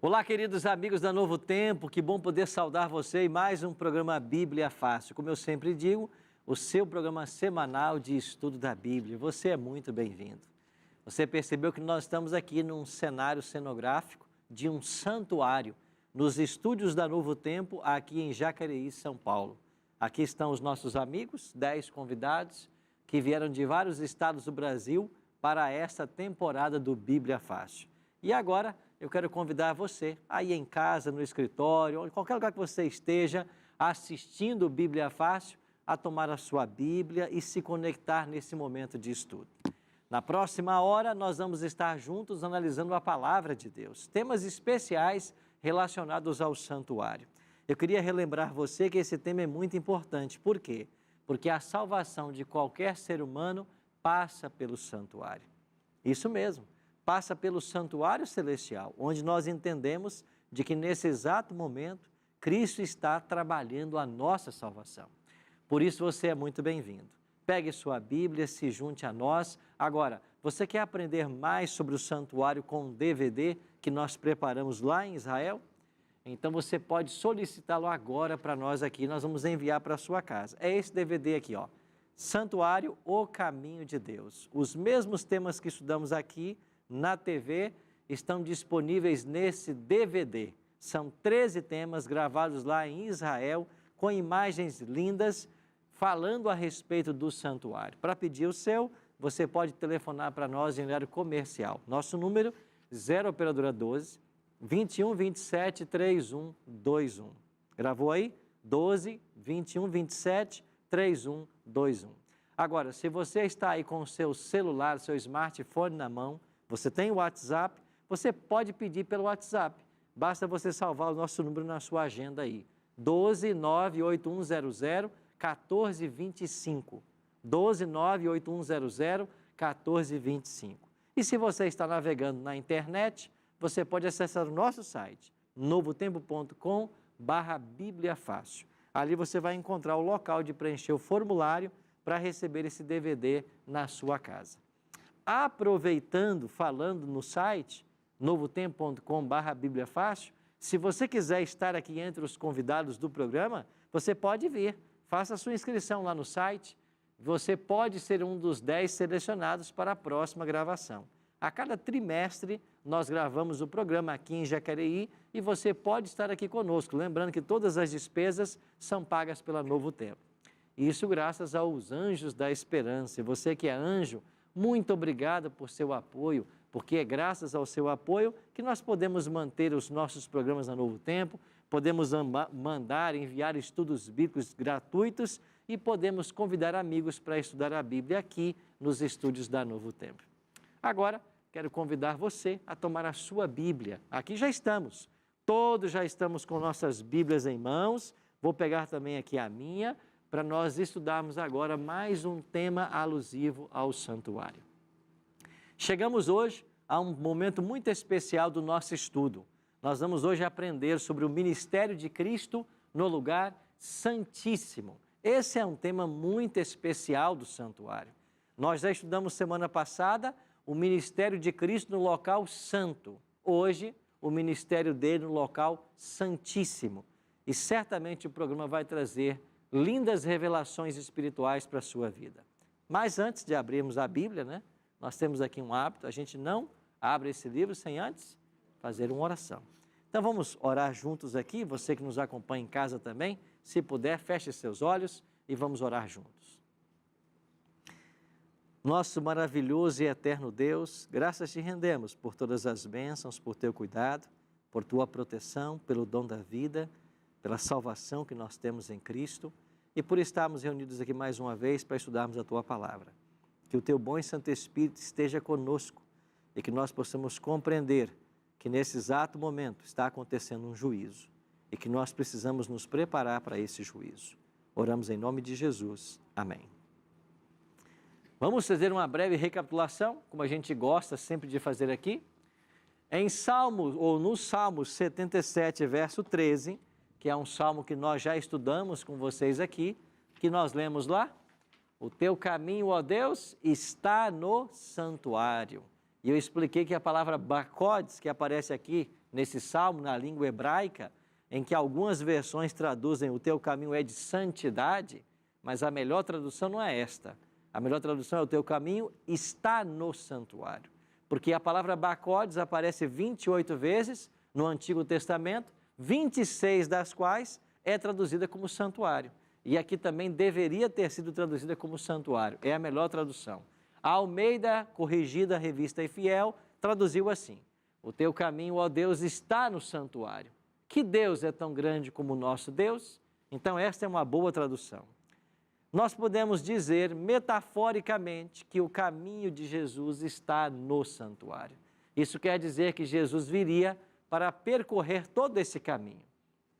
Olá, queridos amigos da Novo Tempo, que bom poder saudar você em mais um programa Bíblia Fácil. Como eu sempre digo, o seu programa semanal de estudo da Bíblia. Você é muito bem-vindo. Você percebeu que nós estamos aqui num cenário cenográfico de um santuário, nos estúdios da Novo Tempo, aqui em Jacareí, São Paulo. Aqui estão os nossos amigos, 10 convidados, que vieram de vários estados do Brasil para esta temporada do Bíblia Fácil. E agora, eu quero convidar você, aí em casa, no escritório, ou em qualquer lugar que você esteja, assistindo o Bíblia Fácil, a tomar a sua Bíblia e se conectar nesse momento de estudo. Na próxima hora, nós vamos estar juntos analisando a Palavra de Deus, temas especiais relacionados ao santuário. Eu queria relembrar você que esse tema é muito importante. Por quê? Porque a salvação de qualquer ser humano passa pelo santuário. Isso mesmo. Passa pelo santuário celestial, onde nós entendemos de que nesse exato momento, Cristo está trabalhando a nossa salvação. Por isso você é muito bem-vindo. Pegue sua Bíblia, se junte a nós. Agora, você quer aprender mais sobre o santuário com um DVD que nós preparamos lá em Israel? Então você pode solicitá-lo agora para nós aqui, nós vamos enviar para a sua casa. É esse DVD aqui, ó. Santuário, o Caminho de Deus. Os mesmos temas que estudamos aqui na TV estão disponíveis nesse DVD. São 13 temas gravados lá em Israel, com imagens lindas, falando a respeito do santuário. Para pedir o seu, você pode telefonar para nós em horário comercial. Nosso número, 0 Operadora 12 21 27 3121. Gravou aí? 12 21 27 3121. Agora, se você está aí com o seu celular, seu smartphone na mão, você tem o WhatsApp, você pode pedir pelo WhatsApp. Basta você salvar o nosso número na sua agenda aí. 12 98100 1425. 12 98100 1425. E se você está navegando na internet, você pode acessar o nosso site, novotempo.com/Bíblia Fácil. Ali você vai encontrar o local de preencher o formulário para receber esse DVD na sua casa. Aproveitando, falando no site, novotempo.com/Bíblia Fácil, se você quiser estar aqui entre os convidados do programa, você pode vir, faça a sua inscrição lá no site, você pode ser um dos 10 selecionados para a próxima gravação. A cada trimestre, nós gravamos o programa aqui em Jacareí e você pode estar aqui conosco, lembrando que todas as despesas são pagas pela Novo Tempo. Isso graças aos Anjos da Esperança. E você que é anjo, muito obrigado por seu apoio, porque é graças ao seu apoio que nós podemos manter os nossos programas na Novo Tempo, podemos enviar estudos bíblicos gratuitos e podemos convidar amigos para estudar a Bíblia aqui nos estúdios da Novo Tempo. Agora, quero convidar você a tomar a sua Bíblia. Aqui já estamos, todos já estamos com nossas Bíblias em mãos. Vou pegar também aqui a minha, para nós estudarmos agora mais um tema alusivo ao santuário. Chegamos hoje a um momento muito especial do nosso estudo. Nós vamos hoje aprender sobre o ministério de Cristo no lugar santíssimo. Esse é um tema muito especial do santuário. Nós já estudamos semana passada o ministério de Cristo no local santo. Hoje, o ministério dele no local santíssimo. E certamente o programa vai trazer lindas revelações espirituais para a sua vida. Mas antes de abrirmos a Bíblia, né, nós temos aqui um hábito, a gente não abre esse livro sem antes fazer uma oração. Então vamos orar juntos aqui, você que nos acompanha em casa também, se puder, feche seus olhos e vamos orar juntos. Nosso maravilhoso e eterno Deus, graças te rendemos por todas as bênçãos, por teu cuidado, por tua proteção, pelo dom da vida, pela salvação que nós temos em Cristo e por estarmos reunidos aqui mais uma vez para estudarmos a Tua Palavra. Que o Teu bom e Santo Espírito esteja conosco e que nós possamos compreender que nesse exato momento está acontecendo um juízo e que nós precisamos nos preparar para esse juízo. Oramos em nome de Jesus. Amém. Vamos fazer uma breve recapitulação, como a gente gosta sempre de fazer aqui. Em Salmos, ou no Salmos 77, verso 13, que é um salmo que nós já estudamos com vocês aqui, que nós lemos lá: o teu caminho, ó Deus, está no santuário. E eu expliquei que a palavra bacodes, que aparece aqui nesse salmo, na língua hebraica, em que algumas versões traduzem o teu caminho é de santidade, mas a melhor tradução não é esta. A melhor tradução é o teu caminho está no santuário. Porque a palavra bacodes aparece 28 vezes no Antigo Testamento, 26 das quais é traduzida como santuário. E aqui também deveria ter sido traduzida como santuário. É a melhor tradução. A Almeida, corrigida, revista e fiel, traduziu assim: o teu caminho, ó Deus, está no santuário. Que Deus é tão grande como o nosso Deus? Então esta é uma boa tradução. Nós podemos dizer metaforicamente que o caminho de Jesus está no santuário. Isso quer dizer que Jesus viria para percorrer todo esse caminho.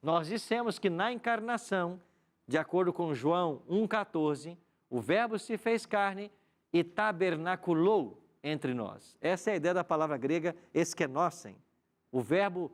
Nós dissemos que na encarnação, de acordo com João 1,14, o Verbo se fez carne e tabernaculou entre nós. Essa é a ideia da palavra grega eskenosen. O Verbo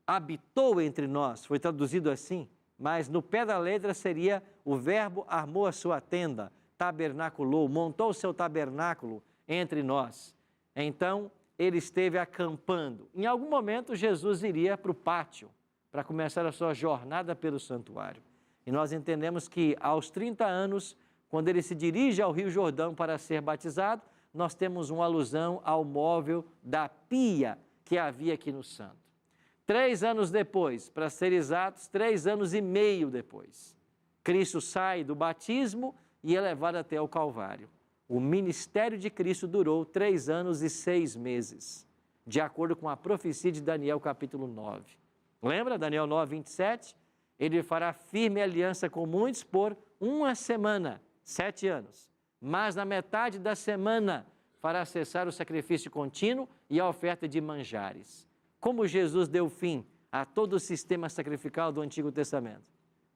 habitou entre nós, foi traduzido assim, mas no pé da letra seria: o Verbo armou a sua tenda, tabernaculou, montou o seu tabernáculo entre nós. Então, ele esteve acampando. Em algum momento, Jesus iria para o pátio para começar a sua jornada pelo santuário. E nós entendemos que aos 30 anos, quando ele se dirige ao Rio Jordão para ser batizado, nós temos uma alusão ao móvel da pia que havia aqui no santo. 3 anos depois, para ser exatos, 3 anos e meio depois, Cristo sai do batismo e é levado até o Calvário. O ministério de Cristo durou 3 anos e 6 meses, de acordo com a profecia de Daniel capítulo 9. Lembra? Daniel 9, 27? Ele fará firme aliança com muitos por 1 semana, 7 anos. Mas na metade da semana fará cessar o sacrifício contínuo e a oferta de manjares. Como Jesus deu fim a todo o sistema sacrificial do Antigo Testamento?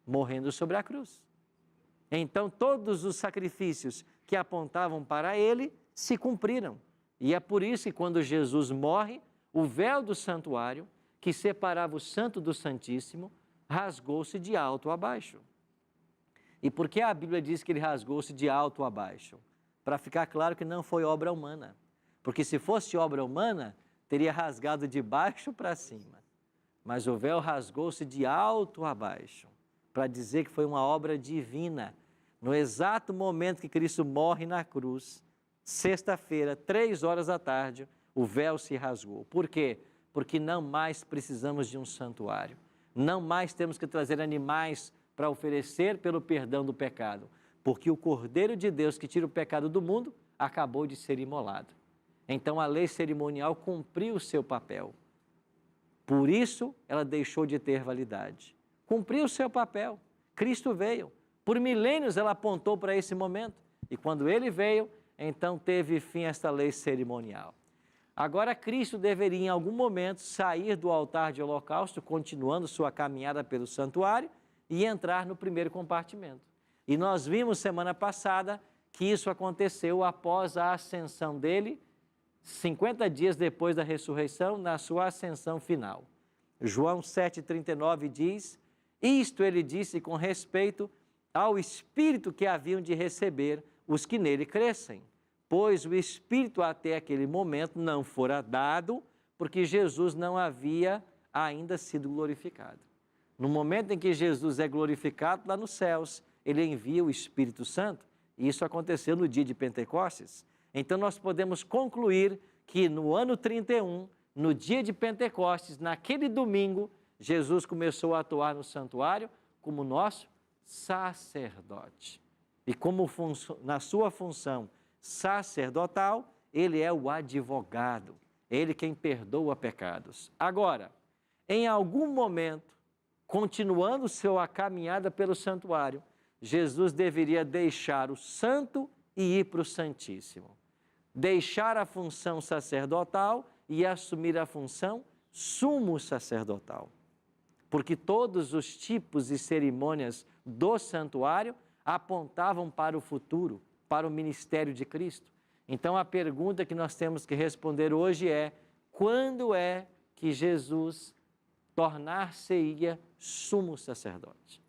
Morrendo sobre a cruz. Então, todos os sacrifícios que apontavam para ele se cumpriram. E é por isso que quando Jesus morre, o véu do santuário, que separava o santo do santíssimo, rasgou-se de alto a baixo. E por que a Bíblia diz que ele rasgou-se de alto a baixo? Para ficar claro que não foi obra humana. Porque se fosse obra humana, teria rasgado de baixo para cima. Mas o véu rasgou-se de alto a baixo, para dizer que foi uma obra divina. No exato momento que Cristo morre na cruz, sexta-feira, 3 horas da tarde, o véu se rasgou. Por quê? Porque não mais precisamos de um santuário. Não mais temos que trazer animais para oferecer pelo perdão do pecado. Porque o Cordeiro de Deus que tira o pecado do mundo acabou de ser imolado. Então a lei cerimonial cumpriu o seu papel. Por isso ela deixou de ter validade. Cumpriu o seu papel. Cristo veio. Por milênios ela apontou para esse momento. E quando ele veio, então teve fim esta lei cerimonial. Agora Cristo deveria em algum momento sair do altar de holocausto, continuando sua caminhada pelo santuário, e entrar no primeiro compartimento. E nós vimos semana passada que isso aconteceu após a ascensão dele, 50 dias depois da ressurreição, na sua ascensão final. João 7,39 diz: isto ele disse com respeito ao Espírito que haviam de receber os que nele crescem, pois o Espírito até aquele momento não fora dado, porque Jesus não havia ainda sido glorificado. No momento em que Jesus é glorificado lá nos céus, ele envia o Espírito Santo, e isso aconteceu no dia de Pentecostes. Então nós podemos concluir que no ano 31, no dia de Pentecostes, naquele domingo, Jesus começou a atuar no santuário como nosso sacerdote. E como na sua função sacerdotal, ele é o advogado, ele quem perdoa pecados. Agora, em algum momento, continuando sua caminhada pelo santuário, Jesus deveria deixar o santo e ir para o santíssimo. Deixar a função sacerdotal e assumir a função sumo sacerdotal. porque todos os tipos e cerimônias do santuário apontavam para o futuro, para o ministério de Cristo. Então, a pergunta que nós temos que responder hoje é: quando é que Jesus tornar-se-ia sumo sacerdote?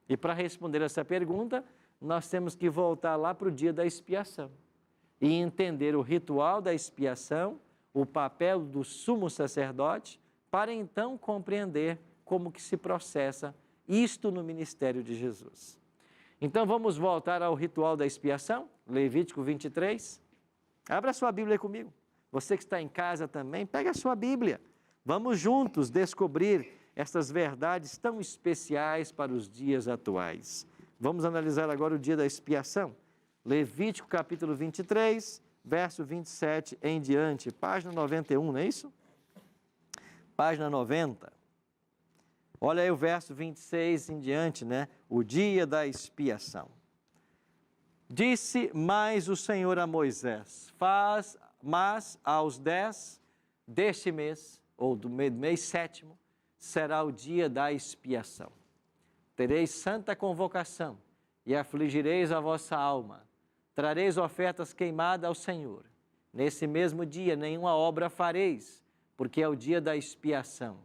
E para responder essa pergunta, nós temos que voltar lá para o dia da expiação e entender o ritual da expiação, o papel do sumo sacerdote, para então compreender como que se processa isto no ministério de Jesus. Então vamos voltar ao ritual da expiação, Levítico 23. Abra sua Bíblia comigo. Você que está em casa também, pega a sua Bíblia. Vamos juntos descobrir essas verdades tão especiais para os dias atuais. Vamos analisar agora o dia da expiação. Levítico capítulo 23, verso 27 em diante, página 91, não é isso? Página 90. Olha aí o verso 26 em diante, né? O dia da expiação. Disse mais o Senhor a Moisés: mas aos 10 deste mês, ou do mês sétimo, será o dia da expiação. Tereis santa convocação e afligireis a vossa alma. Trareis ofertas queimadas ao Senhor. Nesse mesmo dia nenhuma obra fareis, porque é o dia da expiação,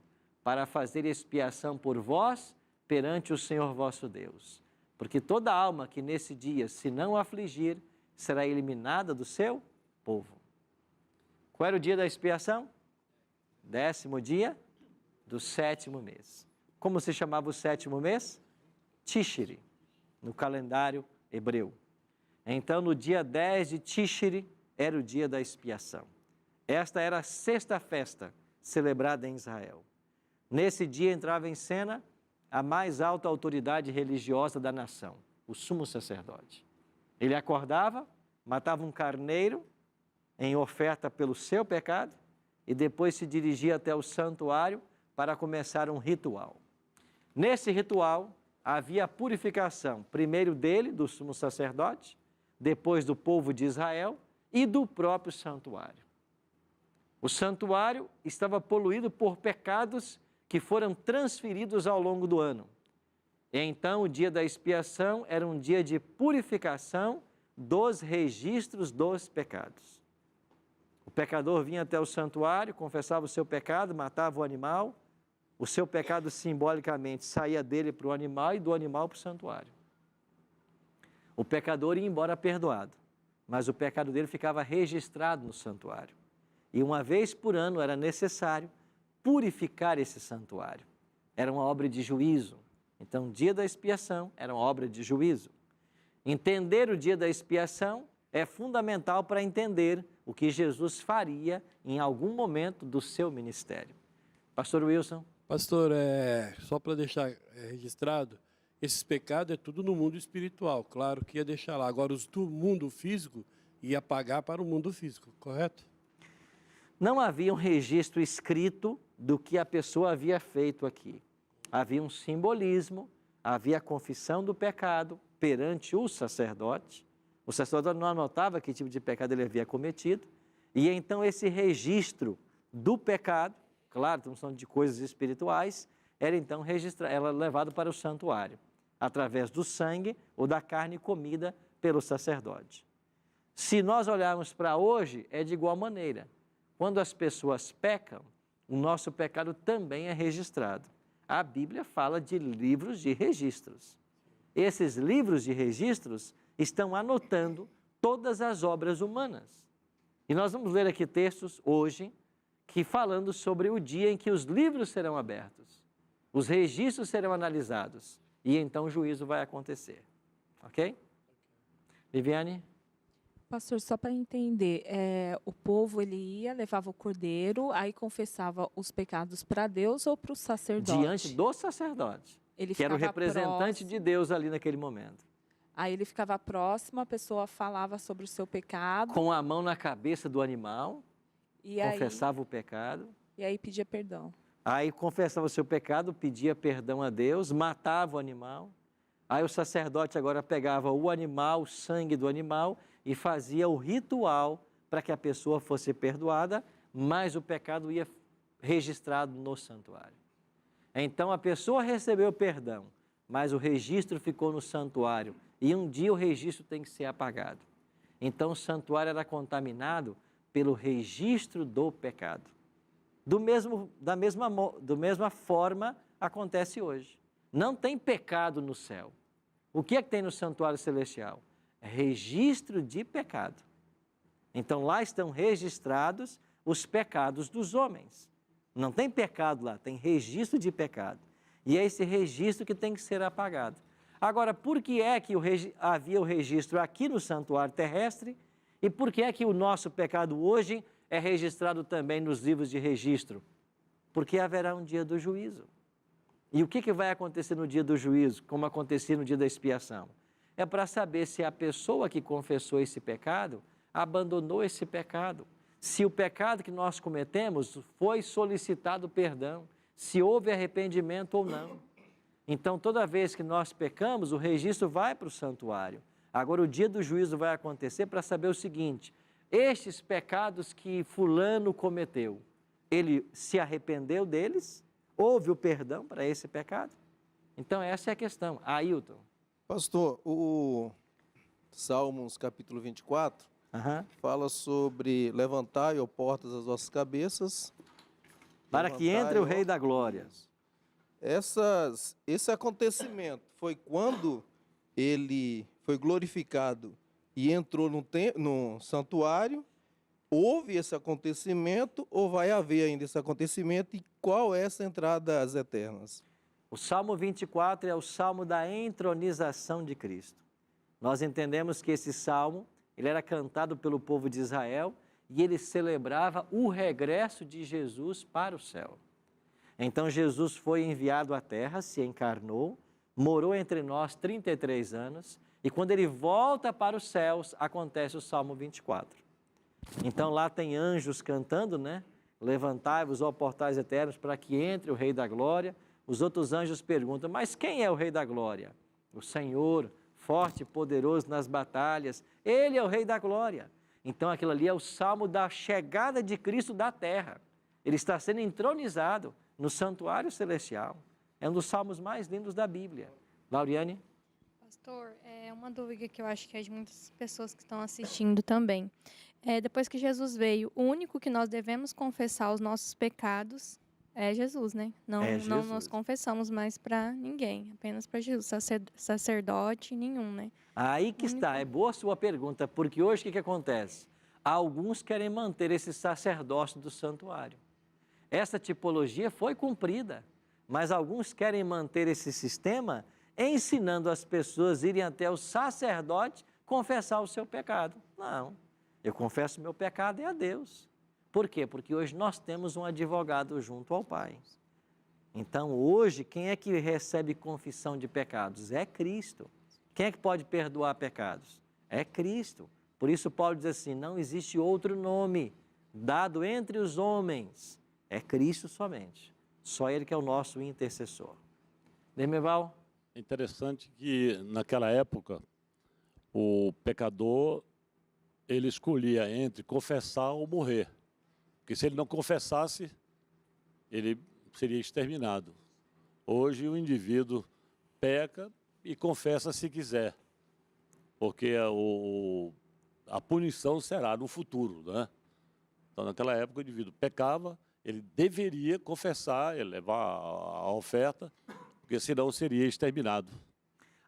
para fazer expiação por vós perante o Senhor vosso Deus. Porque toda alma que nesse dia se não afligir, será eliminada do seu povo. Qual era o dia da expiação? 10º dia do 7º mês. Como se chamava o 7º mês? Tishri, no calendário hebreu. Então, no dia 10 de Tishri, era o dia da expiação. Esta era a sexta festa celebrada em Israel. Nesse dia entrava em cena a mais alta autoridade religiosa da nação, o sumo sacerdote. Ele acordava, matava um carneiro em oferta pelo seu pecado e depois se dirigia até o santuário para começar um ritual. Nesse ritual havia a purificação, primeiro dele, do sumo sacerdote, depois do povo de Israel e do próprio santuário. O santuário estava poluído por pecados que foram transferidos ao longo do ano. E então o dia da expiação era um dia de purificação dos registros dos pecados. O pecador vinha até o santuário, confessava o seu pecado, matava o animal, o seu pecado simbolicamente saía dele para o animal e do animal para o santuário. O pecador ia embora perdoado, mas o pecado dele ficava registrado no santuário. E uma vez por ano era necessário purificar esse santuário. Era uma obra de juízo. Então, o dia da expiação era uma obra de juízo. Entender o dia da expiação é fundamental para entender o que Jesus faria em algum momento do seu ministério. Pastor Wilson. Pastor, só para deixar registrado, esses pecados é tudo no mundo espiritual. Claro que ia deixar lá. Agora, os do mundo físico ia pagar para o mundo físico, correto? Não havia um registro escrito do que a pessoa havia feito aqui. Havia um simbolismo, havia a confissão do pecado perante o sacerdote. O sacerdote não anotava que tipo de pecado ele havia cometido. E então esse registro do pecado, claro, estamos falando de coisas espirituais, era então era levado para o santuário, através do sangue ou da carne comida pelo sacerdote. Se nós olharmos para hoje, é de igual maneira. Quando as pessoas pecam, o nosso pecado também é registrado. A Bíblia fala de livros de registros. Esses livros de registros estão anotando todas as obras humanas. E nós vamos ler aqui textos hoje que falando sobre o dia em que os livros serão abertos, os registros serão analisados e então o juízo vai acontecer. Ok? Viviane? Pastor, só para entender, o povo ele ia, levava o cordeiro, aí confessava os pecados para Deus ou para o sacerdote? Diante do sacerdote, ele que era o ficava representante de Deus ali naquele momento. Aí ele ficava próximo, a pessoa falava sobre o seu pecado. Com a mão na cabeça do animal, e confessava o pecado. E aí pedia perdão. Aí confessava o seu pecado, pedia perdão a Deus, matava o animal. Aí o sacerdote agora pegava o animal, o sangue do animal e fazia o ritual para que a pessoa fosse perdoada, mas o pecado ia registrado no santuário. Então a pessoa recebeu perdão, mas o registro ficou no santuário e um dia o registro tem que ser apagado. Então o santuário era contaminado pelo registro do pecado. Da mesma forma acontece hoje. Não tem pecado no céu. O que é que tem no santuário celestial? É registro de pecado. Então lá estão registrados os pecados dos homens. Não tem pecado lá, tem registro de pecado. E é esse registro que tem que ser apagado. Agora, por que é que havia o registro aqui no santuário terrestre e por que é que o nosso pecado hoje é registrado também nos livros de registro? Porque haverá um dia do juízo. E o que vai acontecer no dia do juízo, como acontecia no dia da expiação? É para saber se a pessoa que confessou esse pecado abandonou esse pecado. Se o pecado que nós cometemos foi solicitado perdão, se houve arrependimento ou não. Então, toda vez que nós pecamos, o registro vai para o santuário. Agora, o dia do juízo vai acontecer para saber o seguinte: estes pecados que fulano cometeu, ele se arrependeu deles? Houve o perdão para esse pecado? Então, essa é a questão. Ailton. Pastor, o Salmos capítulo 24 fala sobre levantai, ó portas, as vossas cabeças. Para que entre o Rei da Glória. Esse acontecimento foi quando ele foi glorificado e entrou no santuário. Houve esse acontecimento ou vai haver ainda esse acontecimento? E qual é essa entrada às eternas? O Salmo 24 é o salmo da entronização de Cristo. Nós entendemos que esse salmo ele era cantado pelo povo de Israel e ele celebrava o regresso de Jesus para o céu. Então Jesus foi enviado à terra, se encarnou, morou entre nós 33 anos e quando ele volta para os céus, acontece o Salmo 24. Então lá tem anjos cantando, né? Levantai-vos, ó portais eternos, para que entre o Rei da Glória. Os outros anjos perguntam, mas quem é o Rei da Glória? O Senhor, forte e poderoso nas batalhas. Ele é o Rei da Glória. Então aquilo ali é o salmo da chegada de Cristo da terra. Ele está sendo entronizado no santuário celestial. É um dos salmos mais lindos da Bíblia. Lauriane? Pastor, é uma dúvida que eu acho que é de muitas pessoas que estão assistindo também. Depois que Jesus veio, o único que nós devemos confessar os nossos pecados é Jesus, né? Não nós confessamos mais para ninguém, apenas para Jesus, sacerdote nenhum, né? Aí que está, é boa a sua pergunta, porque hoje o que acontece? Alguns querem manter esse sacerdócio do santuário. Essa tipologia foi cumprida, mas alguns querem manter esse sistema ensinando as pessoas a irem até o sacerdote confessar o seu pecado. Não, eu confesso o meu pecado é a Deus. Por quê? Porque hoje nós temos um advogado junto ao Pai. Então, hoje, quem é que recebe confissão de pecados? É Cristo. Quem é que pode perdoar pecados? É Cristo. Por isso, Paulo diz assim, não existe outro nome dado entre os homens. É Cristo somente. Só Ele que é o nosso intercessor. Demeval? É interessante que, naquela época, o pecador, ele escolhia entre confessar ou morrer. Porque se ele não confessasse, ele seria exterminado. Hoje o indivíduo peca e confessa se quiser, porque a punição será no futuro, né? Então, naquela época, o indivíduo pecava, ele deveria confessar, levar a oferta, porque senão seria exterminado.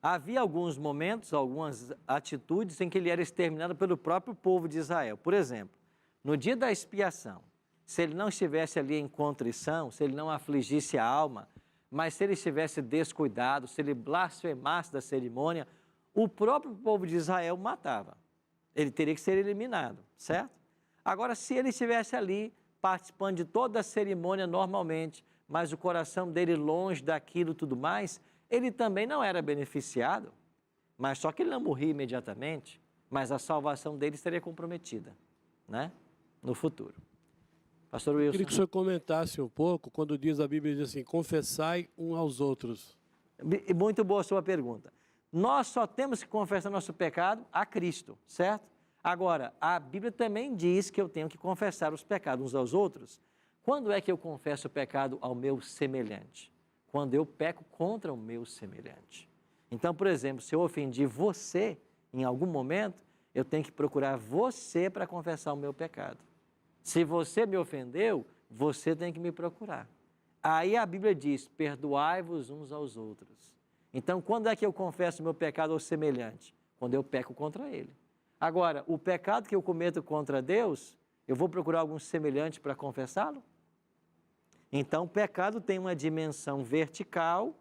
Havia alguns momentos, algumas atitudes em que ele era exterminado pelo próprio povo de Israel. Por exemplo, no dia da expiação, se ele não estivesse ali em contrição, se ele não afligisse a alma, mas se ele estivesse descuidado, se ele blasfemasse da cerimônia, o próprio povo de Israel matava. Ele teria que ser eliminado, certo? Agora, se ele estivesse ali participando de toda a cerimônia normalmente, mas o coração dele longe daquilo e tudo mais, ele também não era beneficiado, mas só que ele não morria imediatamente, mas a salvação dele seria comprometida, né? No futuro. Pastor Wilson. Eu queria que o senhor comentasse um pouco, quando diz a Bíblia, diz assim, confessai um aos outros. Muito boa a sua pergunta. Nós só temos que confessar nosso pecado a Cristo, certo? Agora, a Bíblia também diz que eu tenho que confessar os pecados uns aos outros. Quando é que eu confesso o pecado ao meu semelhante? quando eu peco contra o meu semelhante. Então, por exemplo, se eu ofendi você em algum momento, eu tenho que procurar você para confessar o meu pecado. Se você me ofendeu, você tem que me procurar. Aí a Bíblia diz, perdoai-vos uns aos outros. Então, quando é que eu confesso o meu pecado ao semelhante? Quando eu peco contra ele. Agora, o pecado que eu cometo contra Deus, eu vou procurar algum semelhante para confessá-lo? Então, o pecado tem uma dimensão vertical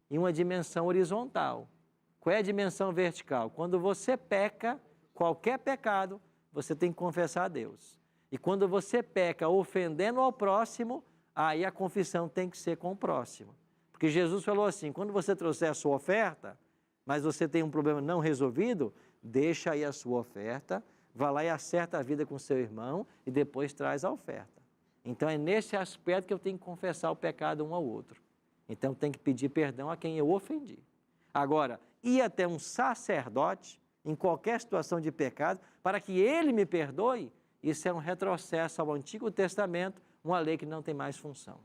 e uma dimensão horizontal. Qual é a dimensão vertical? Quando você peca, qualquer pecado, você tem que confessar a Deus. E quando você peca ofendendo ao próximo, aí a confissão tem que ser com o próximo. Porque Jesus falou assim, quando você trouxer a sua oferta, mas você tem um problema não resolvido, deixa aí a sua oferta, vá lá e acerta a vida com seu irmão e depois traz a oferta. Então é nesse aspecto que eu tenho que confessar o pecado um ao outro. Então eu tenho que pedir perdão a quem eu ofendi. Agora, ir até um sacerdote, em qualquer situação de pecado, para que ele me perdoe, isso é um retrocesso ao Antigo Testamento, uma lei que não tem mais função.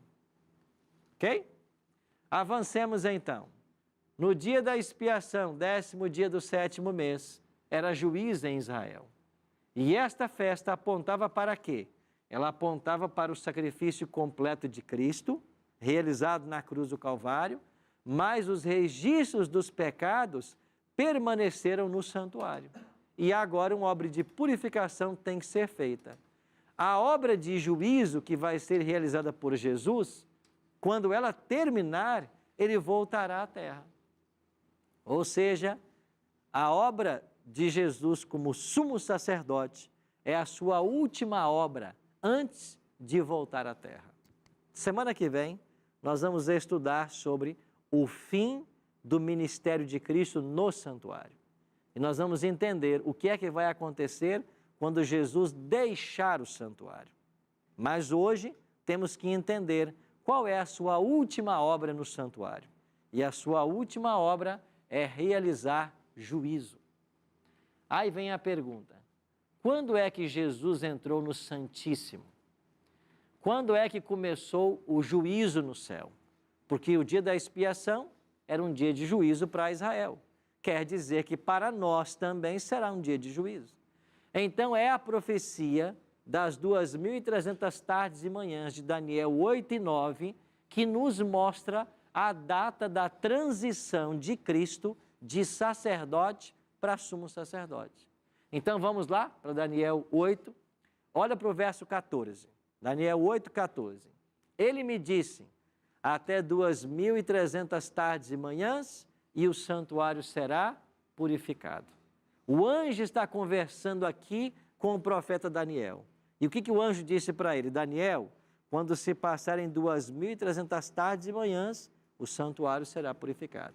Ok? Avancemos então. No dia da expiação, 10º dia do 7º mês, era juiz em Israel. E esta festa apontava para quê? Ela apontava para o sacrifício completo de Cristo, realizado na cruz do Calvário, mas os registros dos pecados permaneceram no santuário. E agora uma obra de purificação tem que ser feita. A obra de juízo que vai ser realizada por Jesus, quando ela terminar, ele voltará à terra. Ou seja, a obra de Jesus como sumo sacerdote é a sua última obra antes de voltar à terra. Semana que vem, nós vamos estudar sobre o fim do ministério de Cristo no santuário. E nós vamos entender o que é que vai acontecer quando Jesus deixar o santuário. Mas hoje temos que entender qual é a sua última obra no santuário. E a sua última obra é realizar juízo. Aí vem a pergunta, quando é que Jesus entrou no Santíssimo? Quando é que começou o juízo no céu? Porque o dia da expiação era um dia de juízo para Israel. Quer dizer que para nós também será um dia de juízo. Então é a profecia das 2.300 tardes e manhãs de Daniel 8 e 9 que nos mostra a data da transição de Cristo de sacerdote para sumo sacerdote. Então vamos lá para Daniel 8, olha para o verso 14. Daniel 8, 14. Ele me disse, até 2.300 tardes e manhãs, e o santuário será purificado. O anjo está conversando aqui com o profeta Daniel. E o que o anjo disse para ele? Daniel, quando se passarem 2.300 tardes e manhãs, o santuário será purificado.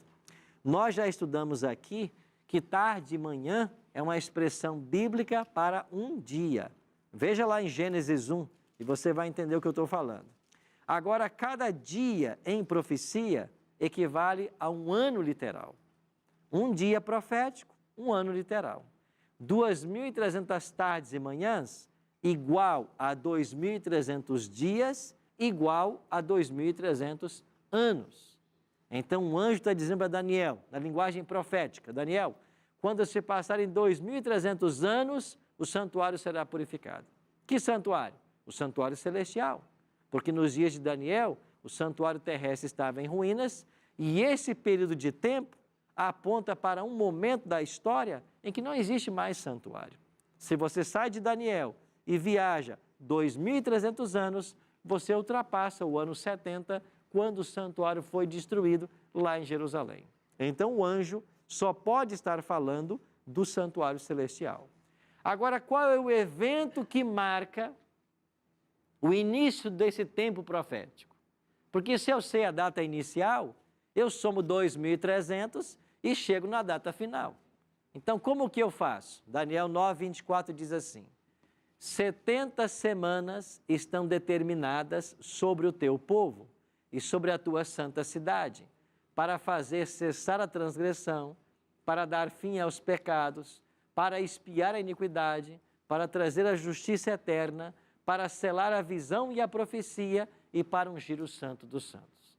Nós já estudamos aqui que tarde e manhã é uma expressão bíblica para um dia. Veja lá em Gênesis 1 e você vai entender o que eu estou falando. Agora, cada dia em profecia equivale a um ano literal. Um dia profético, um ano literal. 2.300 tardes e manhãs igual a 2.300 dias, igual a 2.300 anos. Então, um anjo está dizendo para Daniel, na linguagem profética, Daniel, quando se passarem 2.300 anos, o santuário será purificado. Que santuário? O santuário celestial. Porque nos dias de Daniel, o santuário terrestre estava em ruínas e esse período de tempo aponta para um momento da história em que não existe mais santuário. Se você sai de Daniel e viaja 2.300 anos, você ultrapassa o ano 70, quando o santuário foi destruído lá em Jerusalém. Então o anjo só pode estar falando do santuário celestial. Agora, qual é o evento que marca o início desse tempo profético? Porque se eu sei a data inicial, eu somo 2.300 e chego na data final. Então, como que eu faço? Daniel 9, 24 diz assim, 70 semanas estão determinadas sobre o teu povo e sobre a tua santa cidade, para fazer cessar a transgressão, para dar fim aos pecados, para expiar a iniquidade, para trazer a justiça eterna, para selar a visão e a profecia e para ungir o santo dos santos.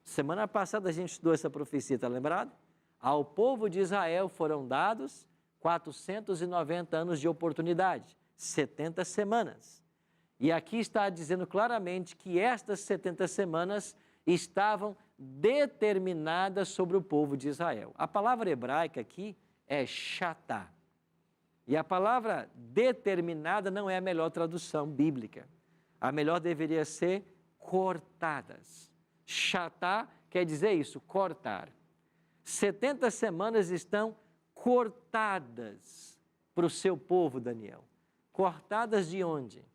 Semana passada a gente estudou essa profecia, está lembrado? Ao povo de Israel foram dados 490 anos de oportunidade, 70 semanas. E aqui está dizendo claramente que estas 70 semanas estavam determinadas sobre o povo de Israel. A palavra hebraica aqui é shatá. E a palavra determinada não é a melhor tradução bíblica. A melhor deveria ser cortadas. Shatá quer dizer isso, cortar. 70 semanas estão cortadas para o seu povo, Daniel. Cortadas de onde?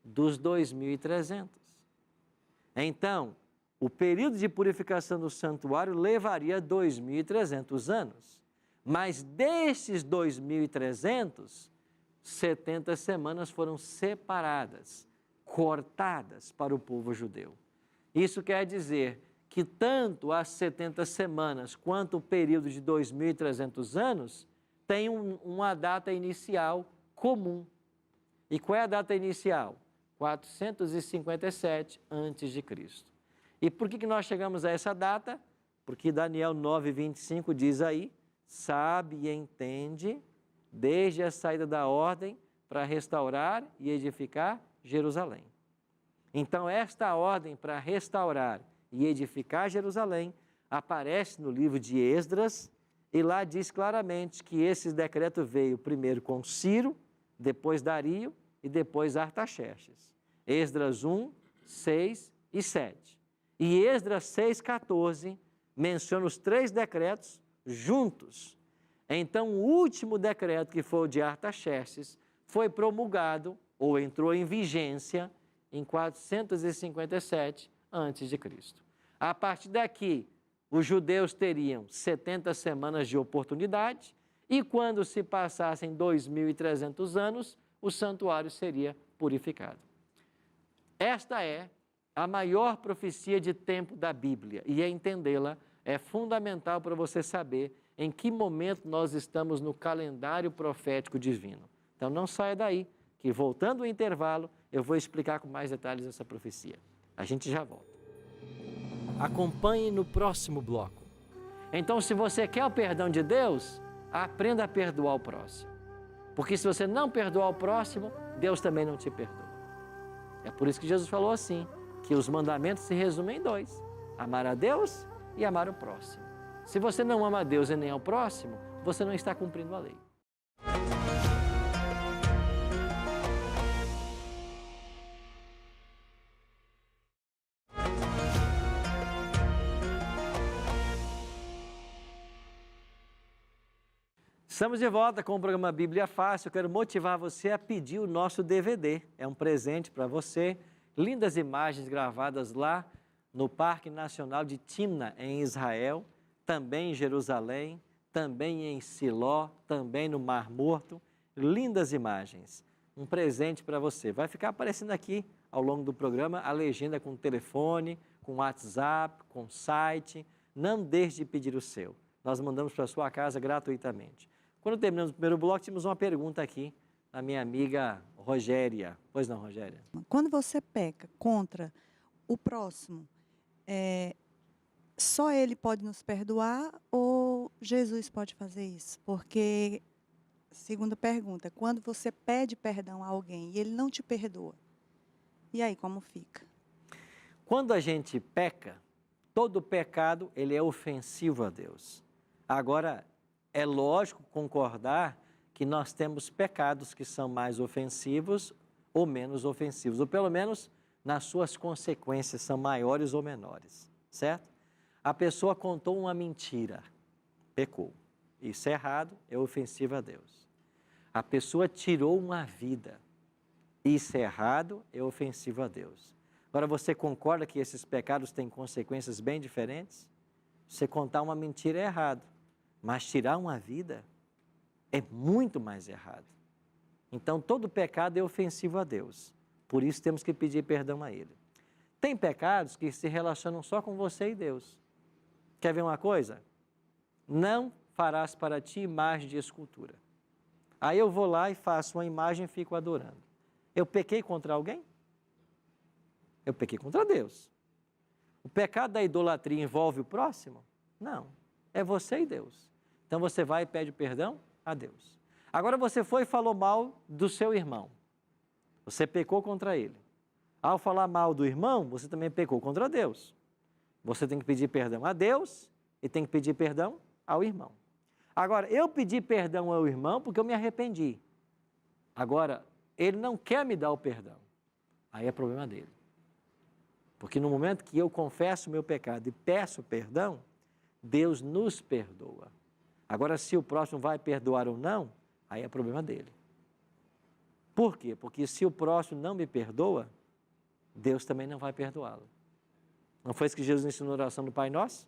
Dos 2.300. Então, o período de purificação do santuário levaria 2.300 anos. Mas destes 2.300, 70 semanas foram separadas, cortadas para o povo judeu. Isso quer dizer que tanto as 70 semanas quanto o período de 2.300 anos têm uma data inicial comum. E qual é a data inicial? 457 a.C. E por que nós chegamos a essa data? Porque Daniel 9:25 diz aí, sabe e entende desde a saída da ordem para restaurar e edificar Jerusalém. Então, esta ordem para restaurar e edificar Jerusalém aparece no livro de Esdras e lá diz claramente que esse decreto veio primeiro com Ciro, depois Dario e depois Artaxerxes. Esdras 1, 6 e 7. E Esdras 6:14 menciona os 3 decretos juntos. Então, o último decreto, que foi o de Artaxerxes, foi promulgado ou entrou em vigência em 457 a.C. A partir daqui, os judeus teriam 70 semanas de oportunidade e quando se passassem 2.300 anos, o santuário seria purificado. Esta é a maior profecia de tempo da Bíblia e entendê-la é fundamental para você saber em que momento nós estamos no calendário profético divino. Então não saia daí, que voltando ao intervalo, eu vou explicar com mais detalhes essa profecia. A gente já volta. Acompanhe no próximo bloco. Então, se você quer o perdão de Deus, aprenda a perdoar o próximo. Porque se você não perdoar o próximo, Deus também não te perdoa. É por isso que Jesus falou assim, que os mandamentos se resumem em 2. Amar a Deus e amar o próximo. Se você não ama a Deus e nem ao próximo, você não está cumprindo a lei. Estamos de volta com o programa Bíblia Fácil. Eu quero motivar você a pedir o nosso DVD. É um presente para você. Lindas imagens gravadas lá no Parque Nacional de Timna, em Israel, também em Jerusalém, também em Siló, também no Mar Morto. Lindas imagens. Um presente para você. Vai ficar aparecendo aqui ao longo do programa a legenda com telefone, com WhatsApp, com site. Não deixe de pedir o seu. Nós mandamos para a sua casa gratuitamente. Quando terminamos o primeiro bloco, tínhamos uma pergunta aqui da minha amiga Rogéria. Pois não, Rogéria? Quando você peca contra o próximo, só ele pode nos perdoar ou Jesus pode fazer isso? Porque, segunda pergunta, quando você pede perdão a alguém e ele não te perdoa, e aí como fica? Quando a gente peca, todo pecado ele é ofensivo a Deus. Agora, é lógico concordar que nós temos pecados que são mais ofensivos ou menos ofensivos, ou pelo menos nas suas consequências são maiores ou menores, certo? A pessoa contou uma mentira, pecou. Isso é errado, é ofensivo a Deus. A pessoa tirou uma vida, isso é errado, é ofensivo a Deus. Agora, você concorda que esses pecados têm consequências bem diferentes? Você contar uma mentira é errado. Mas tirar uma vida é muito mais errado. Então, todo pecado é ofensivo a Deus. Por isso, temos que pedir perdão a Ele. Tem pecados que se relacionam só com você e Deus. Quer ver uma coisa? Não farás para ti imagem de escultura. Aí eu vou lá e faço uma imagem e fico adorando. Eu pequei contra alguém? Eu pequei contra Deus. O pecado da idolatria envolve o próximo? Não. É você e Deus. Então você vai e pede perdão a Deus. Agora você foi e falou mal do seu irmão. Você pecou contra ele. Ao falar mal do irmão, você também pecou contra Deus. Você tem que pedir perdão a Deus e tem que pedir perdão ao irmão. Agora, eu pedi perdão ao irmão porque eu me arrependi. Agora, ele não quer me dar o perdão. Aí é problema dele. Porque no momento que eu confesso o meu pecado e peço perdão, Deus nos perdoa. Agora, se o próximo vai perdoar ou não, aí é problema dele. Por quê? Porque se o próximo não me perdoa, Deus também não vai perdoá-lo. Não foi isso que Jesus ensinou na oração do Pai Nosso?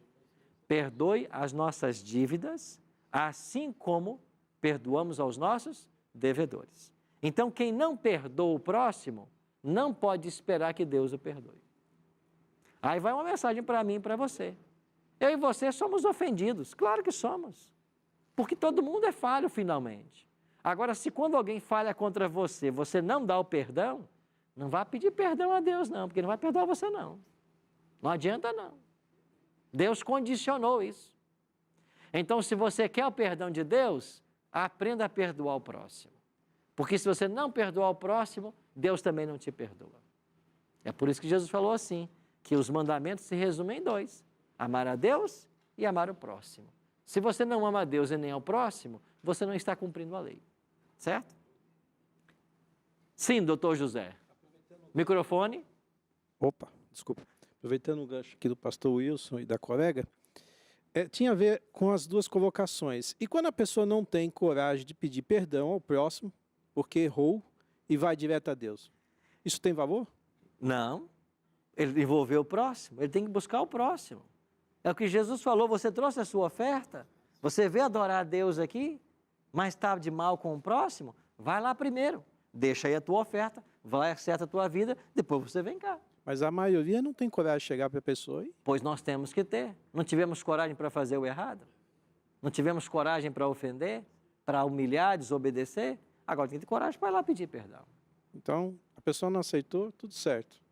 Perdoe as nossas dívidas, assim como perdoamos aos nossos devedores. Então, quem não perdoa o próximo, não pode esperar que Deus o perdoe. Aí vai uma mensagem para mim e para você. Eu e você somos ofendidos, claro que somos. Porque todo mundo é falho finalmente. Agora, se quando alguém falha contra você, você não dá o perdão, não vá pedir perdão a Deus não, porque não vai perdoar você não. Não adianta não. Deus condicionou isso. Então, se você quer o perdão de Deus, aprenda a perdoar o próximo. Porque se você não perdoar o próximo, Deus também não te perdoa. É por isso que Jesus falou assim, que os mandamentos se resumem em 2. Amar a Deus e amar o próximo. Se você não ama a Deus e nem ao próximo, você não está cumprindo a lei. Certo? Sim, doutor José. Microfone. Opa, desculpa. Aproveitando o gancho aqui do pastor Wilson e da colega, tinha a ver com as duas colocações. E quando a pessoa não tem coragem de pedir perdão ao próximo, porque errou, e vai direto a Deus, isso tem valor? Não. Ele envolveu o próximo, ele tem que buscar o próximo. É o que Jesus falou, você trouxe a sua oferta, você veio adorar a Deus aqui, mas está de mal com o próximo, vai lá primeiro, deixa aí a tua oferta, vai, acerta a tua vida, depois você vem cá. Mas a maioria não tem coragem de chegar para a pessoa e... Pois nós temos que ter. Não tivemos coragem para fazer o errado? Não tivemos coragem para ofender? Para humilhar, desobedecer? Agora tem que ter coragem para ir lá pedir perdão. Então, a pessoa não aceitou, tudo certo.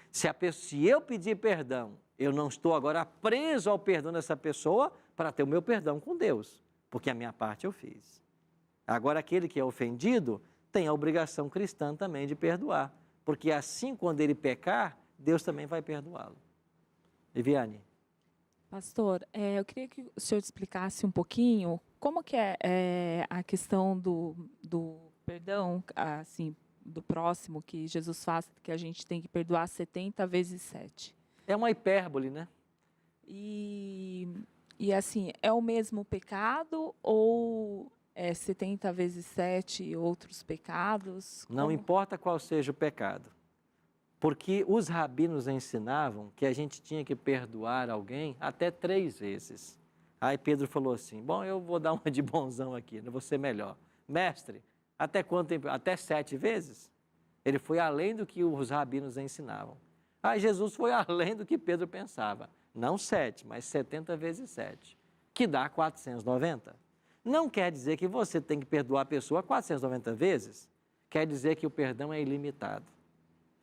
Se eu pedir perdão, eu não estou agora preso ao perdão dessa pessoa para ter o meu perdão com Deus, porque a minha parte eu fiz. Agora, aquele que é ofendido tem a obrigação cristã também de perdoar, porque assim, quando ele pecar, Deus também vai perdoá-lo. Viviane. Pastor, eu queria que o senhor explicasse um pouquinho como que é a questão do perdão, assim, do próximo, que Jesus faz, que a gente tem que perdoar 70 vezes 7. É uma hipérbole, né? E assim, é o mesmo pecado ou é 70 vezes 7 outros pecados? Não Como? importa qual seja o pecado. Porque os rabinos ensinavam que a gente tinha que perdoar alguém até 3 vezes. Aí Pedro falou assim, bom, eu vou dar uma de bonzão aqui, eu vou ser melhor. Mestre, até quanto tempo? Até 7 vezes? Ele foi além do que os rabinos ensinavam. Aí Jesus foi além do que Pedro pensava. Não 7, mas 70 vezes 7, que dá 490. Não quer dizer que você tem que perdoar a pessoa 490 vezes. Quer dizer que o perdão é ilimitado.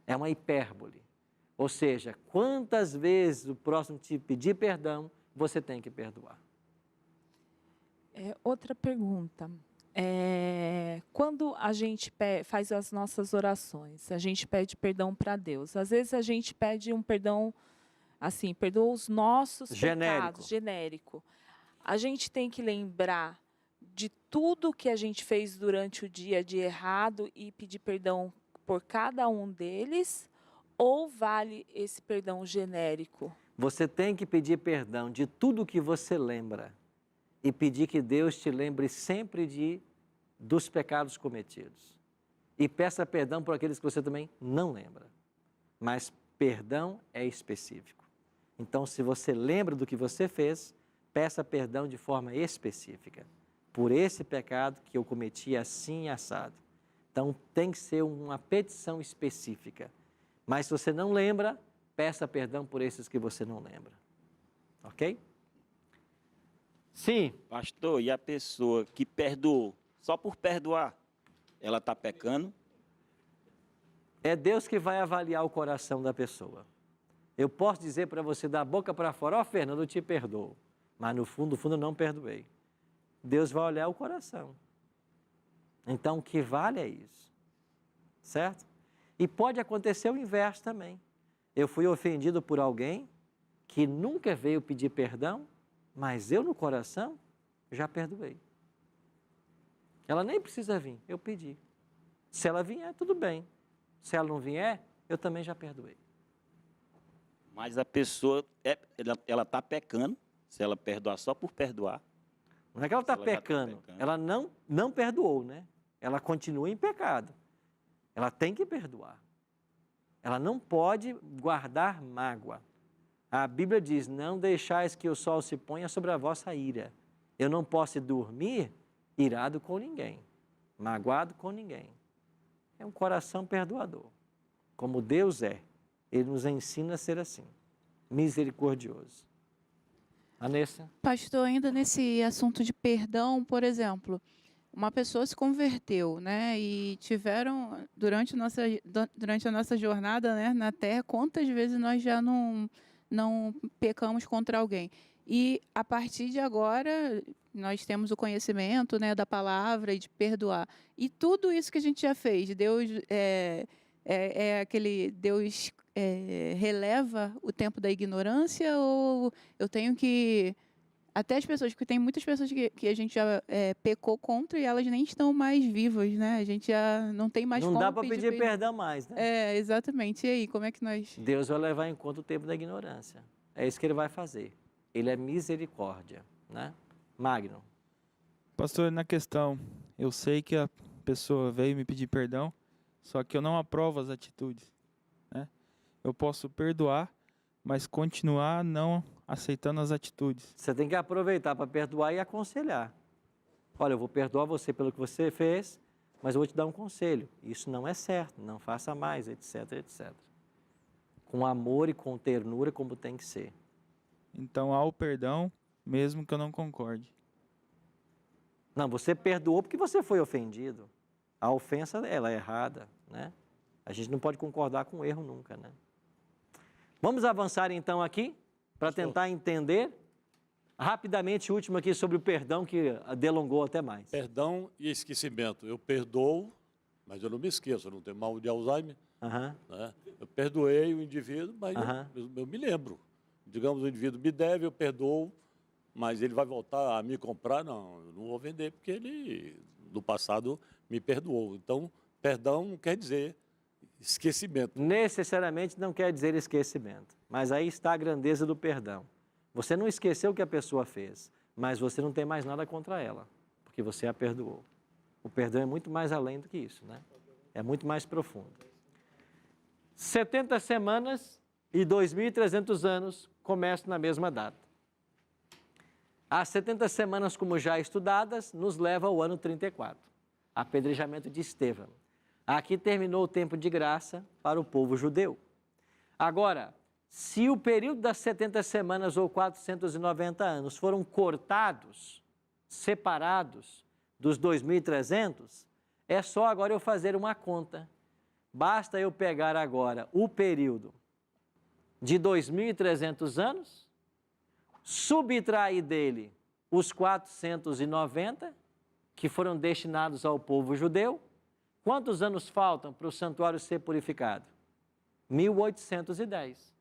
É uma hipérbole. Ou seja, quantas vezes o próximo te pedir perdão, você tem que perdoar. Outra pergunta. Quando a gente faz as nossas orações, a gente pede perdão para Deus. Às vezes a gente pede um perdão, assim, perdoa os nossos pecados, genérico. A gente tem que lembrar de tudo que a gente fez durante o dia de errado e pedir perdão por cada um deles, ou vale esse perdão genérico? Você tem que pedir perdão de tudo que você lembra e pedir que Deus te lembre sempre dos pecados cometidos. E peça perdão por aqueles que você também não lembra. Mas perdão é específico. Então, se você lembra do que você fez, peça perdão de forma específica. Por esse pecado que eu cometi assim e assado. Então, tem que ser uma petição específica. Mas se você não lembra, peça perdão por esses que você não lembra. Ok? Sim. Pastor, e a pessoa que perdoou, só por perdoar, ela está pecando? É Deus que vai avaliar o coração da pessoa. Eu posso dizer para você da boca para fora, ó, Fernando, eu te perdoo. Mas no fundo, eu não perdoei. Deus vai olhar o coração. Então, o que vale é isso. Certo? E pode acontecer o inverso também. Eu fui ofendido por alguém que nunca veio pedir perdão, mas eu no coração já perdoei. Ela nem precisa vir, eu pedi. Se ela vier, tudo bem. Se ela não vier, eu também já perdoei. Mas a pessoa, ela está pecando, se ela perdoar só por perdoar. Não é que ela está Ela já tá pecando, pecando. ela não perdoou, né? Ela continua em pecado. Ela tem que perdoar. Ela não pode guardar mágoa. A Bíblia diz, não deixais que o sol se ponha sobre a vossa ira. Eu não posso dormir irado com ninguém, magoado com ninguém. É um coração perdoador, como Deus é. Ele nos ensina a ser assim, misericordioso. Anessa? Pastor, ainda nesse assunto de perdão, por exemplo, uma pessoa se converteu, né? E tiveram, durante a nossa jornada, né, na Terra, quantas vezes nós já não pecamos contra alguém? E a partir de agora, nós temos o conhecimento, né, da palavra e de perdoar. E tudo isso que a gente já fez, Deus Deus releva o tempo da ignorância, ou eu tenho que... Até as pessoas, porque tem muitas pessoas que a gente já pecou contra e elas nem estão mais vivas, né? A gente já não tem mais Não como dá para pedir perdão mais, né? Exatamente. E aí, como é que nós... Deus vai levar em conta o tempo da ignorância. É isso que Ele vai fazer. Ele é misericórdia, né? Magno. Pastor, na questão, eu sei que a pessoa veio me pedir perdão, só que eu não aprovo as atitudes, né? Eu posso perdoar, mas continuar não aceitando as atitudes. Você tem que aproveitar para perdoar e aconselhar. Olha, eu vou perdoar você pelo que você fez, mas eu vou te dar um conselho. Isso não é certo, não faça mais, etc, etc. Com amor e com ternura, como tem que ser. Então há o perdão, mesmo que eu não concorde. Não, você perdoou porque você foi ofendido. A ofensa, ela é errada, né? A gente não pode concordar com o erro nunca, né? Vamos avançar então aqui, para tentar entender rapidamente o último aqui sobre o perdão, que delongou até mais. Perdão e esquecimento. Eu perdoo, mas eu não me esqueço, eu não tenho mal de Alzheimer. Né? Eu perdoei o indivíduo, mas eu me lembro. Digamos, o indivíduo me deve, eu perdoo, mas ele vai voltar a me comprar? Não, eu não vou vender, porque ele, no passado, me perdoou. Então, perdão não quer dizer esquecimento. Necessariamente não quer dizer esquecimento, mas aí está a grandeza do perdão. Você não esqueceu o que a pessoa fez, mas você não tem mais nada contra ela, porque você a perdoou. O perdão é muito mais além do que isso, né? É muito mais profundo. 70 semanas e 2.300 anos começam na mesma data. As 70 semanas, como já estudadas, nos leva ao ano 34, apedrejamento de Estevão. Aqui terminou o tempo de graça para o povo judeu. Agora, se o período das 70 semanas ou 490 anos foram cortados, separados dos 2.300, é só agora eu fazer uma conta. Basta eu pegar agora o período de 2.300 anos, subtrair dele os 490 que foram destinados ao povo judeu. Quantos anos faltam para o santuário ser purificado? 1810.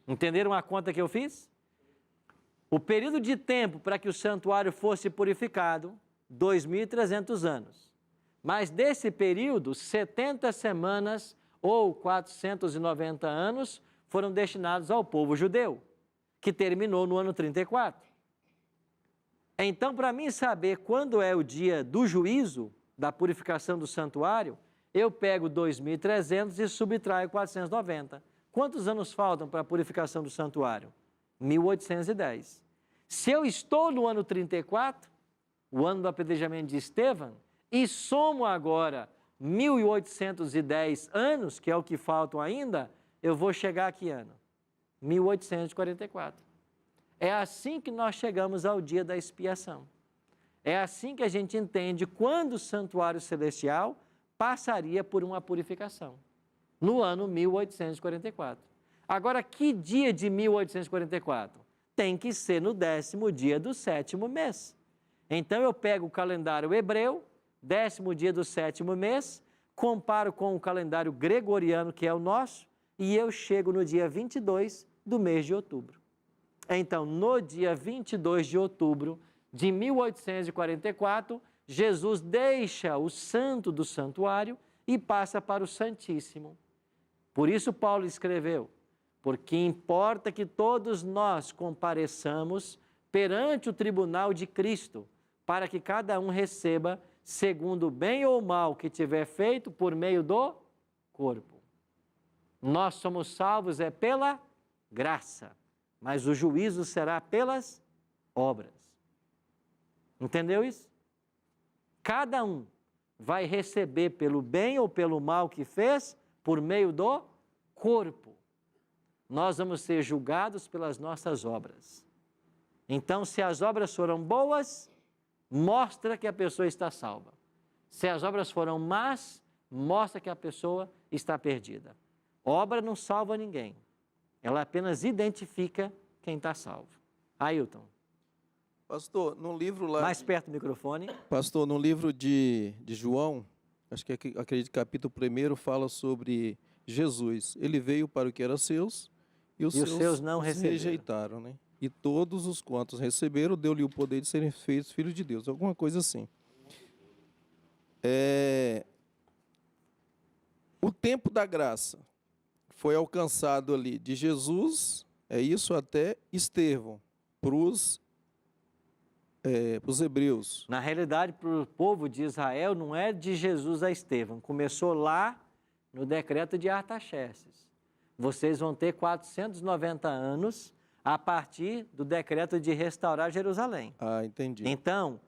Entenderam a conta que eu fiz? O período de tempo para que o santuário fosse purificado, 2.300 anos. Mas desse período, 70 semanas ou 490 anos foram destinados ao povo judeu, que terminou no ano 34. Então, para mim saber quando é o dia do juízo, da purificação do santuário, eu pego 2.300 e subtraio 490. Quantos anos faltam para a purificação do santuário? 1810. Se eu estou no ano 34, o ano do apedrejamento de Estevão, e somo agora 1.810 anos, que é o que faltam ainda, eu vou chegar a que ano? 1844. É assim que nós chegamos ao dia da expiação. É assim que a gente entende quando o santuário celestial passaria por uma purificação, no ano 1844. Agora, que dia de 1844? Tem que ser no 10º dia do 7º mês. Então, eu pego o calendário hebreu, 10º dia do 7º mês, comparo com o calendário gregoriano, que é o nosso, e eu chego no dia 22 do mês de outubro. Então, no dia 22 de outubro de 1844, Jesus deixa o santo do santuário e passa para o Santíssimo. Por isso Paulo escreveu, porque importa que todos nós compareçamos perante o tribunal de Cristo, para que cada um receba segundo o bem ou o mal que tiver feito por meio do corpo. Nós somos salvos pela graça, mas o juízo será pelas obras. Entendeu isso? Cada um vai receber pelo bem ou pelo mal que fez por meio do corpo. Nós vamos ser julgados pelas nossas obras. Então, se as obras foram boas, mostra que a pessoa está salva. Se as obras foram más, mostra que a pessoa está perdida. Obra não salva ninguém. Ela apenas identifica quem está salvo. Ailton. Pastor, no livro lá... Mais perto do microfone. Pastor, no livro de João, acho que acredito que capítulo 1 fala sobre Jesus. Ele veio para o que era seus e os seus não rejeitaram, né? E todos os quantos receberam, deu-lhe o poder de serem feitos filhos de Deus. Alguma coisa assim. O tempo da graça foi alcançado ali de Jesus, até Estevão, para os hebreus. Na realidade, para o povo de Israel, não é de Jesus a Estevão. Começou lá no decreto de Artaxerxes. Vocês vão ter 490 anos a partir do decreto de restaurar Jerusalém. Ah, entendi. Então,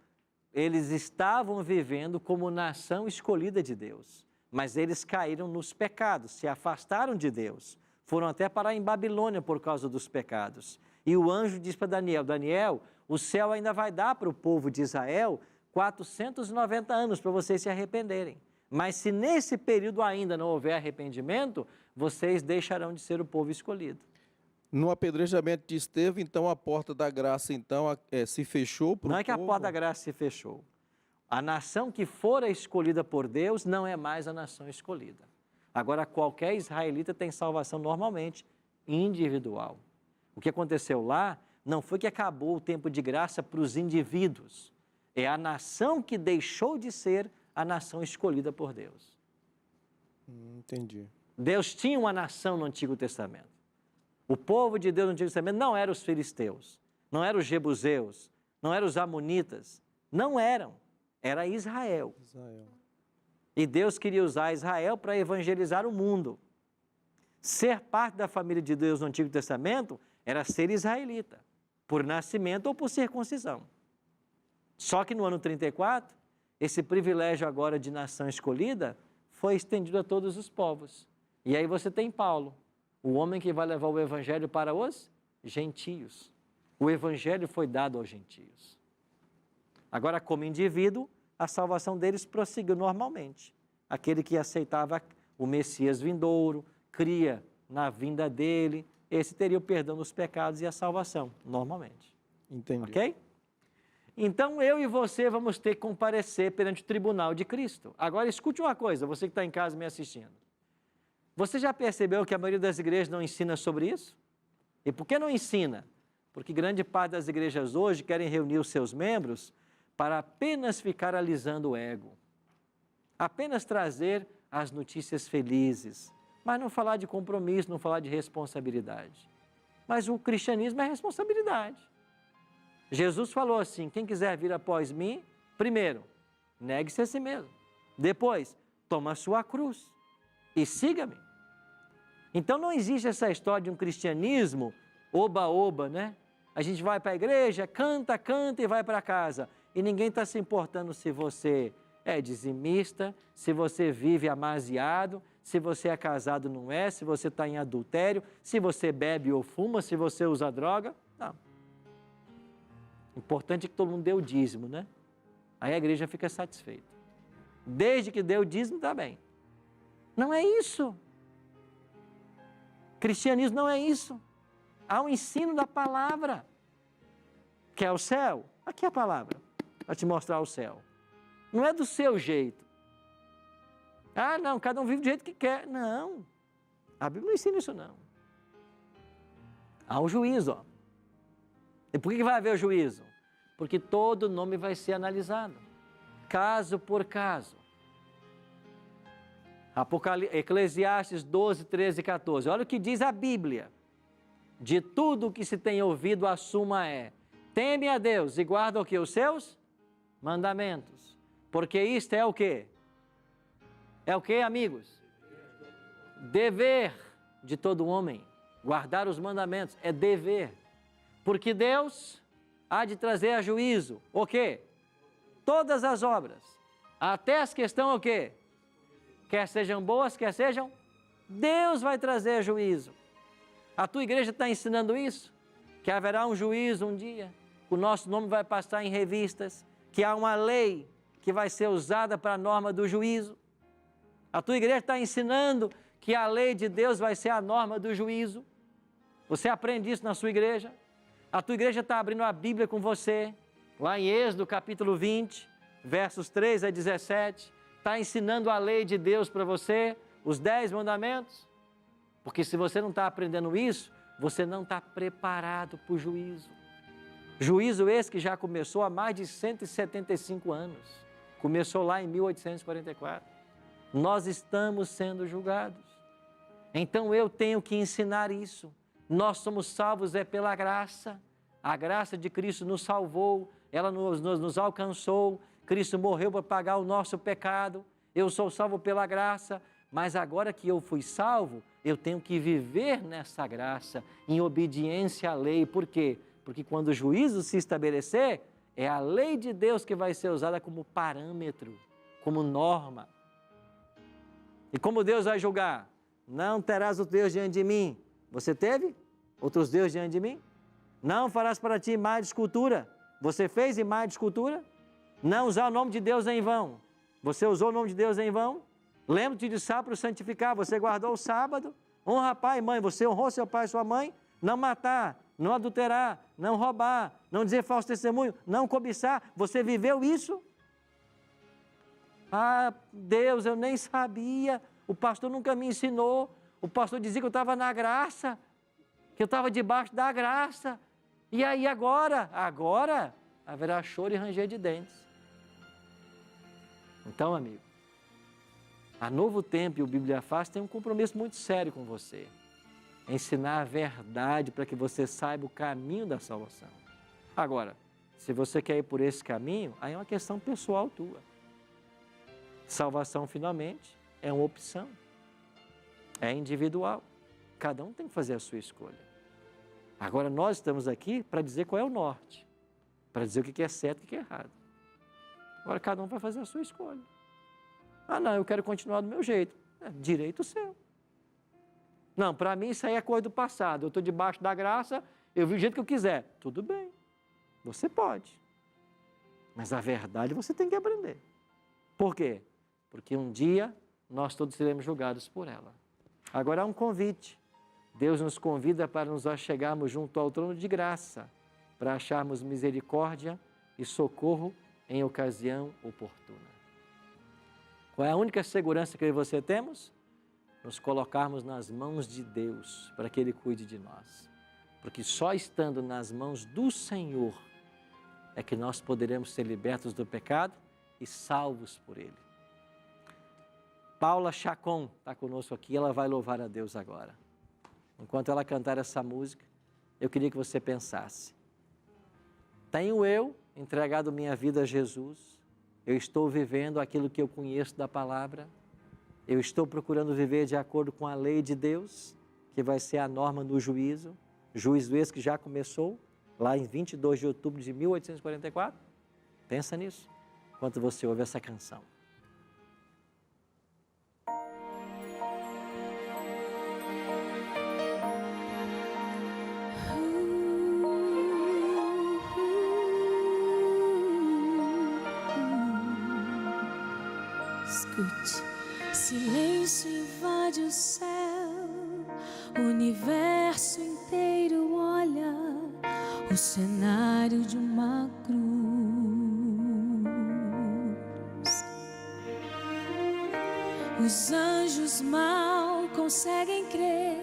eles estavam vivendo como nação escolhida de Deus, mas eles caíram nos pecados, se afastaram de Deus. Foram até parar em Babilônia por causa dos pecados. E o anjo diz para Daniel, Daniel, o céu ainda vai dar para o povo de Israel 490 anos para vocês se arrependerem. Mas se nesse período ainda não houver arrependimento, vocês deixarão de ser o povo escolhido. No apedrejamento de Estevão, então, a porta da graça se fechou para o povo? Não é que a porta da graça se fechou. A nação que fora escolhida por Deus não é mais a nação escolhida. Agora, qualquer israelita tem salvação normalmente, individual. O que aconteceu lá não foi que acabou o tempo de graça para os indivíduos. É a nação que deixou de ser a nação escolhida por Deus. Entendi. Deus tinha uma nação no Antigo Testamento. O povo de Deus no Antigo Testamento não eram os filisteus, não eram os jebuseus, não eram os amonitas, não eram. Era Israel. E Deus queria usar Israel para evangelizar o mundo. Ser parte da família de Deus no Antigo Testamento era ser israelita, por nascimento ou por circuncisão. Só que no ano 34, esse privilégio agora de nação escolhida foi estendido a todos os povos. E aí você tem Paulo, o homem que vai levar o evangelho para os gentios. O evangelho foi dado aos gentios. Agora, como indivíduo, a salvação deles prosseguiu normalmente. Aquele que aceitava o Messias vindouro, cria na vinda dele, esse teria o perdão dos pecados e a salvação, normalmente. Entendi. Ok? Então, eu e você vamos ter que comparecer perante o tribunal de Cristo. Agora, escute uma coisa, você que está em casa me assistindo. Você já percebeu que a maioria das igrejas não ensina sobre isso? E por que não ensina? Porque grande parte das igrejas hoje querem reunir os seus membros para apenas ficar alisando o ego. Apenas trazer as notícias felizes, mas não falar de compromisso, não falar de responsabilidade. Mas o cristianismo é responsabilidade. Jesus falou assim, quem quiser vir após mim, primeiro, negue-se a si mesmo. Depois, toma a sua cruz e siga-me. Então não existe essa história de um cristianismo oba-oba, né? A gente vai para a igreja, canta, canta e vai para casa. E ninguém está se importando se você é dizimista, se você vive amaziado, se você é casado não é, se você está em adultério, se você bebe ou fuma, se você usa droga. Não. Importante é que todo mundo dê o dízimo, né? Aí a igreja fica satisfeita. Desde que dê o dízimo, está bem. Não é isso. Cristianismo não é isso. Há um ensino da palavra. Quer o céu? Aqui é a palavra, para te mostrar o céu. Não é do seu jeito. Ah, não, cada um vive do jeito que quer. Não, a Bíblia não ensina isso, não. Há um juízo, ó. E por que vai haver o juízo? Porque todo nome vai ser analisado, caso por caso. Eclesiastes 12, 13 e 14. Olha o que diz a Bíblia. De tudo o que se tem ouvido, a suma é: teme a Deus e guarda o que? Os seus mandamentos. Porque isto é o quê? É o quê, amigos? Dever de todo homem. Guardar os mandamentos é dever. Porque Deus há de trazer a juízo o quê? Todas as obras. Até as que estão o quê? Quer sejam boas, quer sejam, Deus vai trazer juízo. A tua igreja está ensinando isso? Que haverá um juízo um dia, o nosso nome vai passar em revistas, que há uma lei que vai ser usada para a norma do juízo. A tua igreja está ensinando que a lei de Deus vai ser a norma do juízo. Você aprende isso na sua igreja? A tua igreja está abrindo a Bíblia com você, lá em Êxodo capítulo 20, versos 3 a 17, está ensinando a lei de Deus para você, os 10 mandamentos? Porque se você não está aprendendo isso, você não está preparado para o juízo. Juízo esse que já começou há mais de 175 anos. Começou lá em 1844. Nós estamos sendo julgados. Então eu tenho que ensinar isso. Nós somos salvos pela graça. A graça de Cristo nos salvou, ela nos alcançou. Cristo morreu para pagar o nosso pecado. Eu sou salvo pela graça. Mas agora que eu fui salvo, eu tenho que viver nessa graça, em obediência à lei. Por quê? Porque quando o juízo se estabelecer, é a lei de Deus que vai ser usada como parâmetro, como norma. E como Deus vai julgar? Não terás outro Deus diante de mim. Você teve outros deuses diante de mim? Não farás para ti imagem de escultura. Você fez imagem de escultura? Não usar o nome de Deus em vão. Você usou o nome de Deus em vão? Lembra-te de sábado para santificar. Você guardou o sábado? Honra pai e mãe. Você honrou seu pai e sua mãe? Não matar, não adulterar, não roubar, não dizer falso testemunho, não cobiçar. Você viveu isso? Ah, Deus, eu nem sabia. O pastor nunca me ensinou. O pastor dizia que eu estava na graça, que eu estava debaixo da graça. E aí agora? Agora haverá choro e ranger de dentes. Então, amigo, a Novo Tempo e o Bíblia Fácil tem um compromisso muito sério com você. Ensinar a verdade para que você saiba o caminho da salvação. Agora, se você quer ir por esse caminho, aí é uma questão pessoal tua. Salvação, finalmente, é uma opção. É individual. Cada um tem que fazer a sua escolha. Agora, nós estamos aqui para dizer qual é o norte. Para dizer o que é certo e o que é errado. Agora, cada um vai fazer a sua escolha. Ah, não, eu quero continuar do meu jeito. É direito seu. Não, para mim isso aí é coisa do passado. Eu estou debaixo da graça, eu vivo do jeito que eu quiser. Tudo bem, você pode. Mas a verdade você tem que aprender. Por quê? Porque um dia nós todos seremos julgados por ela. Agora há um convite. Deus nos convida para nos achegarmos junto ao trono de graça, para acharmos misericórdia e socorro em ocasião oportuna. Qual é a única segurança que eu e você temos? Nos colocarmos nas mãos de Deus, para que Ele cuide de nós. Porque só estando nas mãos do Senhor é que nós poderemos ser libertos do pecado e salvos por Ele. Paula Chacon está conosco aqui, ela vai louvar a Deus agora. Enquanto ela cantar essa música, eu queria que você pensasse. Tenho eu entregado minha vida a Jesus? Eu estou vivendo aquilo que eu conheço da palavra? Eu estou procurando viver de acordo com a lei de Deus, que vai ser a norma do juízo, juízo esse que já começou, lá em 22 de outubro de 1844? Pensa nisso, enquanto você ouve essa canção. Escute, silêncio invade o céu, O universo inteiro olha o cenário de uma cruz. Os anjos mal conseguem crer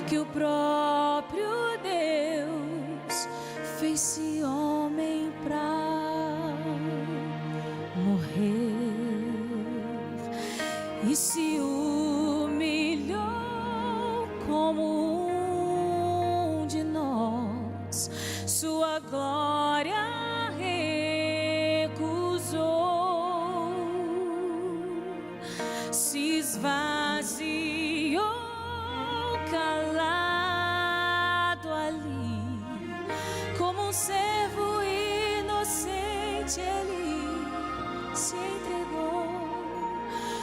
que o próprio Deus fez-se homem pra morrer e se humilhou como um de nós. Sua glória recusou, se esvaziou calado ali, como um servo inocente ele se entregou.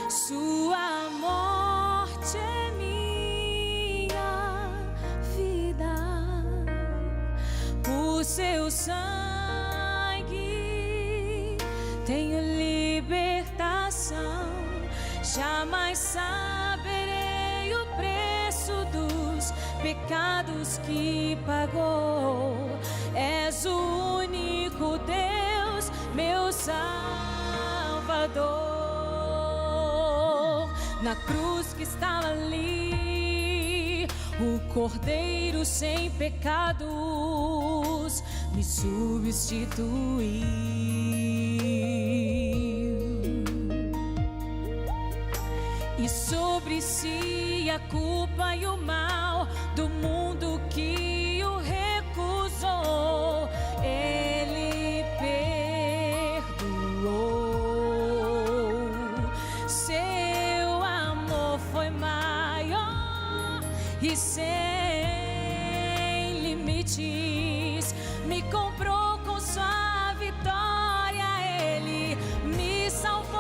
Sua morte é minha vida, por seu sangue tenho libertação. Jamais saberei o preço dos pecados que pagou. És o único Deus, meu Salvador. Na cruz que estava ali, o Cordeiro sem pecados me substituiu. E sobre si a culpa e o mal do mundo que o recusou, ele perdoou. Seu amor foi maior e sem limites, me comprou com sua vitória, ele me salvou.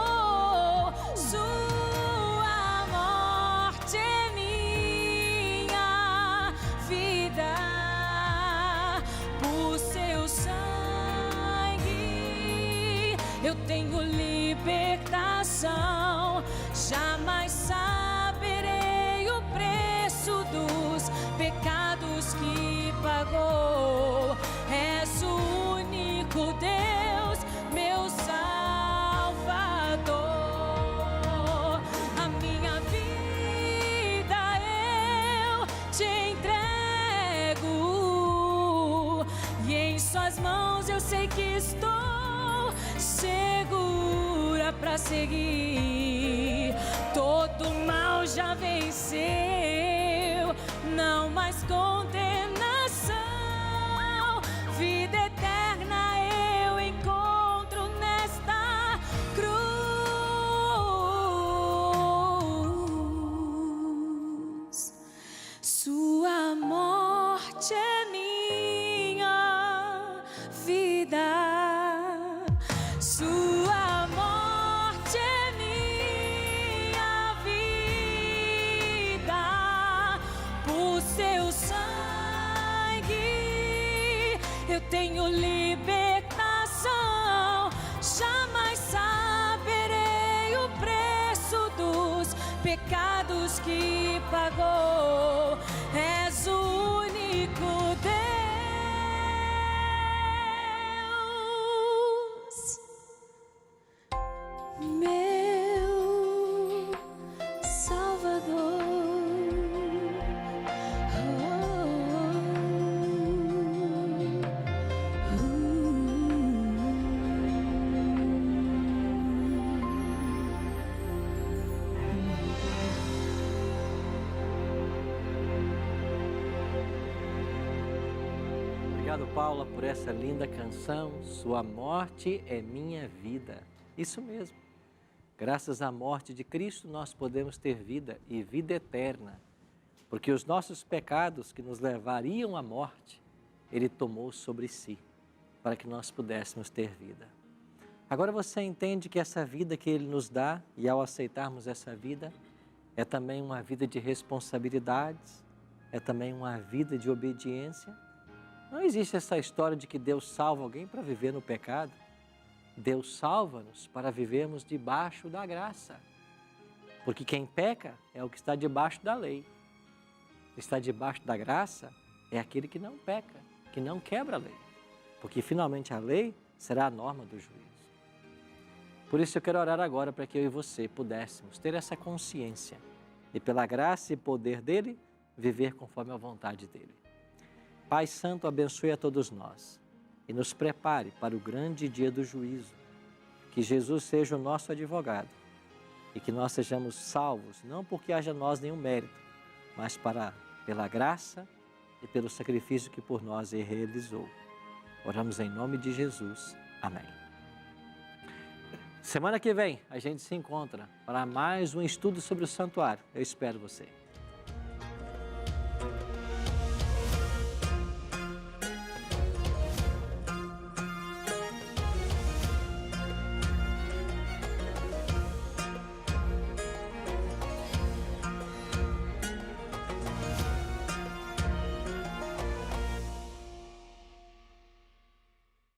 Eu tenho libertação, jamais saberei o preço dos pecados que pagou. És o único Deus, meu Salvador. A minha vida eu te entrego, e em suas mãos eu sei que estou segura pra seguir. Todo mal já venceu, não mais condenação. Vida eterna eu encontro nesta cruz. Sua morte é minha vida. Sua morte é minha vida, por seu sangue eu tenho libertação. Jamais saberei o preço dos pecados que pagou. És o único Deus, meu Salvador. Obrigado, Paula, por essa linda canção. Sua morte é minha vida. Isso mesmo. Graças à morte de Cristo, nós podemos ter vida e vida eterna. Porque os nossos pecados que nos levariam à morte, Ele tomou sobre si, para que nós pudéssemos ter vida. Agora você entende que essa vida que Ele nos dá, e ao aceitarmos essa vida, é também uma vida de responsabilidades, é também uma vida de obediência. Não existe essa história de que Deus salva alguém para viver no pecado. Deus salva-nos para vivermos debaixo da graça. Porque quem peca é o que está debaixo da lei. está debaixo da graça é aquele que não peca, que não quebra a lei. Porque finalmente a lei será a norma do juízo. Por isso eu quero orar agora para que eu e você pudéssemos ter essa consciência e pela graça e poder dele, viver conforme a vontade dele. Pai Santo, abençoe a todos nós e nos prepare para o grande dia do juízo. Que Jesus seja o nosso advogado e que nós sejamos salvos, não porque haja em nós nenhum mérito, mas pela graça e pelo sacrifício que por nós ele realizou. Oramos em nome de Jesus. Amém. Semana que vem a gente se encontra para mais um estudo sobre o santuário. Eu espero você.